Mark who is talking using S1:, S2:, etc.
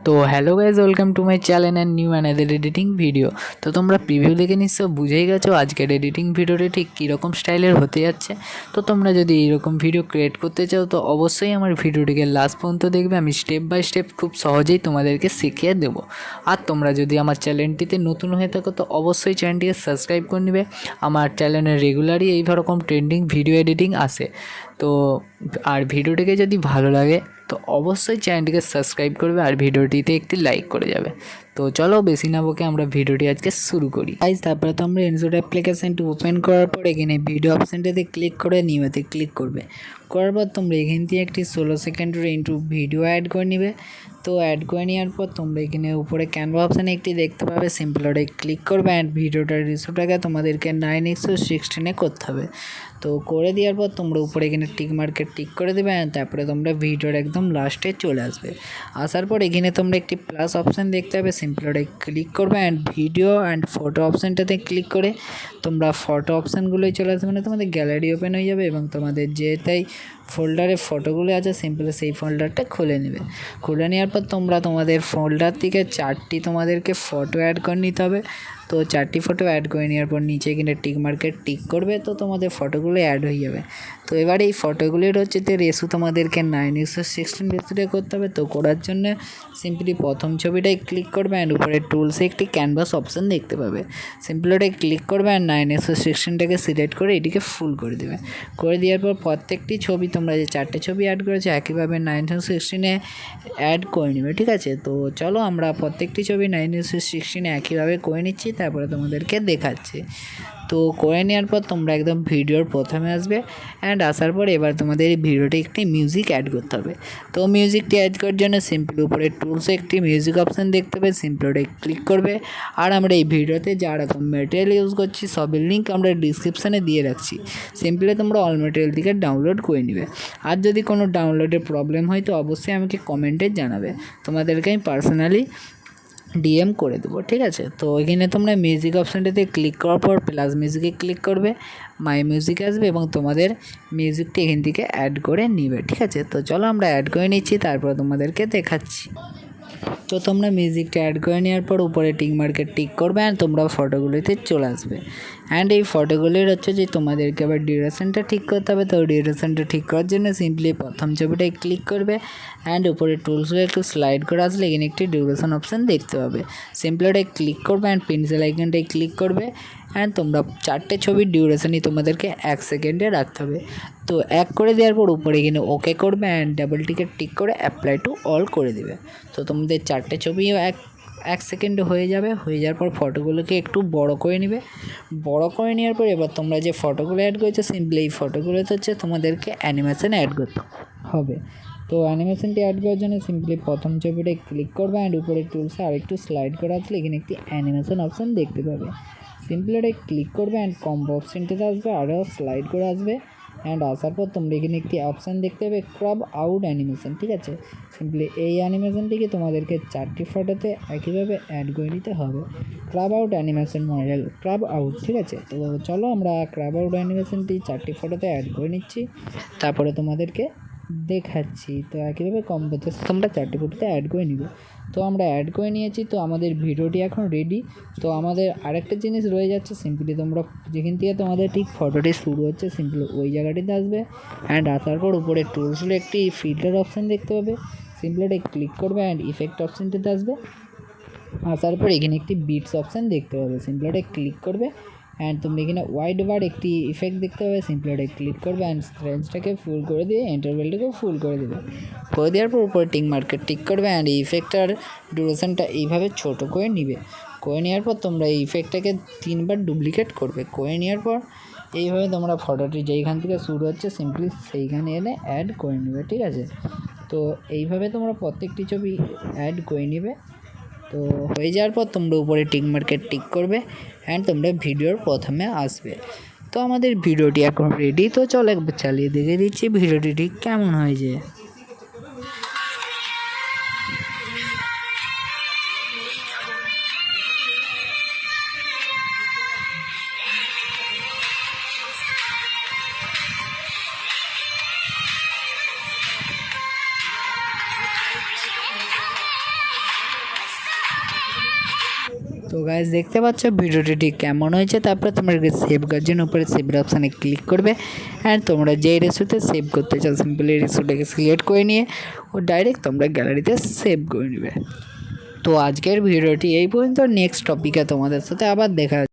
S1: তো hello guys, welcome to my channel and new another editing video. তো তোমরা preview দেখে নিশ্চয় বুঝেই গেছো আজকের এডিটিং ভিডিওটি ঠিক কীরকম স্টাইলের হতে যাচ্ছে। তো তোমরা যদি এইরকম ভিডিও ক্রিয়েট করতে চাও তো অবশ্যই আমার ভিডিওটিকে লাস্ট পর্যন্ত দেখবে। আমি স্টেপ বাই স্টেপ খুব সহজেই তোমাদেরকে শিখিয়ে দেবো। আর তোমরা যদি আমার চ্যানেলটিতে নতুন হয়ে থাকো তো অবশ্যই চ্যানেলটিকে সাবস্ক্রাইব করে নেবে। আমার চ্যানেলে রেগুলারই এই রকম ট্রেন্ডিং ভিডিও এডিটিং আসে। তো আর ভিডিওটিকে যদি ভালো লাগে তো অবশ্যই চ্যানেলটিকে সাবস্ক্রাইব করবে আর ভিডিওটিতে একটি লাইক করে যাবে। তো চলো বেশি না বকে আমরা ভিডিওটি আজকে শুরু করি। গাইস, তারপরে তো আমরা ইনস্ট্যান্ট অ্যাপ্লিকেশনটি ওপেন করার পর এখানে ভিডিও অপশানটাতে ক্লিক করে নিউতে ক্লিক করবে। করার পর তোমরা এখান থেকে একটি 16 সেকেন্ডের ইন্টু ভিডিও অ্যাড করে নিবে। তো অ্যাড করে নেওয়ার পর তোমরা এখানে উপরে ক্যানভা অপশানে একটি দেখতে পাবে, সিম্পল ওটাই ক্লিক করবে অ্যান্ড ভিডিওটার রিসোটাকে তোমাদেরকে 9:16 করতে হবে। তো করে দেওয়ার পর তোমরা উপরে এখানে টিক মার্কে টিক করে দেবে অ্যান্ড তারপরে তোমরা ভিডিওর একদম লাস্টে চলে আসবে। আসার পর এখানে তোমরা একটি প্লাস অপশান দেখতে পাবে, সিম্পল ওটাই ক্লিক করবে অ্যান্ড ভিডিও অ্যান্ড ফটো অপশানটাতে ক্লিক করে তোমরা ফটো অপশানগুলোই চলে আসবে, মানে তোমাদের গ্যালারি ওপেন হয়ে যাবে এবং তোমাদের যেটাই ফোল্ডারে ফটোগুলো আছে সিম্পল সেই ফোল্ডারটা খুলে নেবে। খুলে নেওয়ার পর তোমরা তোমাদের ফোল্ডার থেকে 4টি তোমাদেরকে ফটো অ্যাড করে নিতে হবে। তো 4টি ফটো অ্যাড করে নেওয়ার পর নিচে কিনে টিক মার্কে টিক করবে, তো তোমাদের ফটোগুলো অ্যাড হয়ে যাবে। তো এবার এই ফটোগুলির হচ্ছে রেশু তোমাদেরকে 9:16 রেশুতে করতে হবে। তো করার জন্য সিম্পলি প্রথম ছবিটাই ক্লিক করবে অ্যান্ড উপরে টুলসে একটি ক্যানভাস অপশান দেখতে পাবে, সিম্পলি ওটাই ক্লিক করবে অ্যান্ড 9:16টাকে সিলেক্ট করে এটিকে ফুল করে দেবে। করে দেওয়ার পর প্রত্যেকটি ছবি তোমরা যে 4টে ছবি অ্যাড করেছো একইভাবে 9:16 অ্যাড করে নেবে, ঠিক আছে। তো চলো আমরা প্রত্যেকটি ছবি 9:16 একইভাবে করে নিচ্ছি, তারপরে তোমাদেরকে দেখাচ্ছি। তো করে নেওয়ার পর তোমরা একদম ভিডিওর প্রথমে আসবে অ্যান্ড আসার পর এবার তোমাদের এই ভিডিওটি একটি মিউজিক অ্যাড করতে হবে। তো মিউজিকটি অ্যাড করার জন্য সিম্পলি উপরে টুলসে একটি মিউজিক অপশান দেখতে পাবে, সিম্পলি ওটাই ক্লিক করবে। আর আমরা এই ভিডিওতে যা রকম ম্যাটেরিয়াল ইউজ করছি সবের লিঙ্ক আমরা ডিসক্রিপশানে দিয়ে রাখছি, সিম্পলি তোমরা অল ম্যাটেরিয়াল থেকে ডাউনলোড করে নেবে। আর যদি কোনো ডাউনলোডের প্রবলেম হয় তো অবশ্যই আমাকে কমেন্টে জানাবে, তোমাদেরকে আমি পার্সোনালি ডিএম করে দেবো, ঠিক আছে। তো এখানে তোমরা মিউজিক অপশানটাতে ক্লিক করার পর প্লাস মিউজিকে ক্লিক করবে, মাই মিউজিক আসবে এবং তোমাদের মিউজিকটি এখান থেকে অ্যাড করে নিবে, ঠিক আছে। তো চলো আমরা অ্যাড করে নিচ্ছি, তারপর তোমাদেরকে দেখাচ্ছি। তো তোমরা মিউজিকটা অ্যাড করে নেওয়ার পর উপরে টিক মার্কে টিক করবে অ্যান্ড তোমরা ফটোগুলিতে চলে আসবে। অ্যান্ড এই ফটোগুলির হচ্ছে যে তোমাদেরকে আবার ডিউরেশনটা ঠিক করতে হবে। তো ডিউরেশনটা ঠিক করার জন্য সিম্পলি প্রথম ছবিটাই ক্লিক করবে অ্যান্ড উপরে টুলসগুলো একটু স্লাইড করে আসলে এখানে একটি ডিউরেশন অপশান দেখতে পাবে, সিম্পলি ওটাই ক্লিক করবে অ্যান্ড পেন্সিল আইকনটাই ক্লিক করবে অ্যান্ড তোমরা 4টে ছবির ডিউরেশনই তোমাদেরকে 1 সেকেন্ডে রাখতে হবে। তো 1 করে দেওয়ার পর উপরে এখানে ওকে করবে অ্যান্ড ডাবল টিক করে অ্যাপ্লাই টু অল করে দেবে। তো তোমাদের 4টে ছবিও এক সেকেন্ডে হয়ে যাবে। হয়ে যাওয়ার পর ফটোগুলোকে একটু বড় করে নেবে। বড় করে নেওয়ার পর এবার তোমরা যে ফটোগুলো অ্যাড করেছো সিম্পলি এই ফটোগুলোতে হচ্ছে তোমাদেরকে অ্যানিমেশন অ্যাড করতে হবে। তো অ্যানিমেশনটি অ্যাড করার জন্য সিম্পলি প্রথম ছবিটায় ক্লিক করবে অ্যান্ড উপরে টুলসে আরেকটু স্লাইড করে আসলে এখানে একটি অ্যানিমেশন অপশান দেখতে পাবে, সিম্পলি ওটাই ক্লিক করবে অ্যান্ড কম্বো অপশানটিতে আসবে, আরও স্লাইড করে আসবে অ্যান্ড আসার পর তোমরা এখানে একটি অপশান দেখতে পাবে ক্রাব আউট অ্যানিমেশন, ঠিক আছে। সিম্পলি এই অ্যানিমেশনটিকে তোমাদেরকে 4টি ফটোতে একইভাবে অ্যাড করে নিতে হবে। Crab out animation model crab out, ঠিক আছে। তো চলো আমরা ক্রাব আউট অ্যানিমেশনটি 4টি ফটোতে অ্যাড করে নিচ্ছি, তারপরে তোমাদেরকে দেখাচ্ছি। তো একইভাবে কম্বোতে তোমরা 4টি ফটোতে অ্যাড করে নিবে। তো আমরা অ্যাড করে নিয়েছি, তো আমাদের ভিডিওটি এখন রেডি। তো আমাদের আরেকটা জিনিস রয়ে যাচ্ছে, সিম্পলি তোমরা যেখান থেকে তোমাদের ঠিক ফটোটি শুরু হচ্ছে সিম্পলি ওই জায়গাটিতে আসবে অ্যান্ড আসার পর উপরে টুলসগুলো একটি ফিল্টার অপশান দেখতে পাবে, সিম্পলি এটা ক্লিক করবে অ্যান্ড ইফেক্ট অপশানটিতে আসবে। আসার পর এখানে একটি বিটস অপশান দেখতে পাবে, সিম্পলি এটা ক্লিক করবে অ্যান্ড তুমি এখানে ওয়াইড বার একটি ইফেক্ট দেখতে পাবে, সিম্পলি এটা ক্লিক করবে অ্যান্ড রেঞ্জটাকে ফুল করে দিয়ে ইন্টারভেলটাকেও ফুল করে দেবে। করে দেওয়ার পর উপরে টিক মার্কে টিক করবে অ্যান্ড এই ইফেক্টটার ডিউরেশনটা এইভাবে ছোট করে নিবে। করে নেওয়ার পর তোমরা এই ইফেক্টটাকে 3বার ডুপ্লিকেট করবে। করে নেওয়ার পর এইভাবে তোমরা ফটোটি যেইখান থেকে শুরু হচ্ছে সিম্পলি সেইখানে এনে অ্যাড করে নেবে, ঠিক আছে। তো এইভাবে তোমরা প্রত্যেকটি ছবি অ্যাড করে নেবে। তো হয়ে যাওয়ার পর তোমরা উপরে টিক মার্কে টিক করবে অ্যান্ড তোমরা ভিডিওর প্রথমে আসবে। তো আমাদের ভিডিওটি এখন রেডি। তো চলো একবার চালিয়ে দেখে দিচ্ছি ভিডিওটি ঠিক কেমন হয়েছে। তো গাইজ দেখতে পাচ্ছ ভিডিওটি ঠিক কেমন হয়েছে। তারপরে তোমরা সেভ করার জন্য উপরে সেভের অপশানে ক্লিক করবে অ্যান্ড তোমরা যেই রেসিপিতে সেভ করতে চাও সিম্পলি রেসিপিটাকে সিলেক্ট করে নিয়ে ও ডাইরেক্ট তোমরা গ্যালারিতে সেভ করে নেবে। তো আজকের ভিডিওটি এই পর্যন্ত, নেক্সট টপিকে তোমাদের সাথে আবার দেখা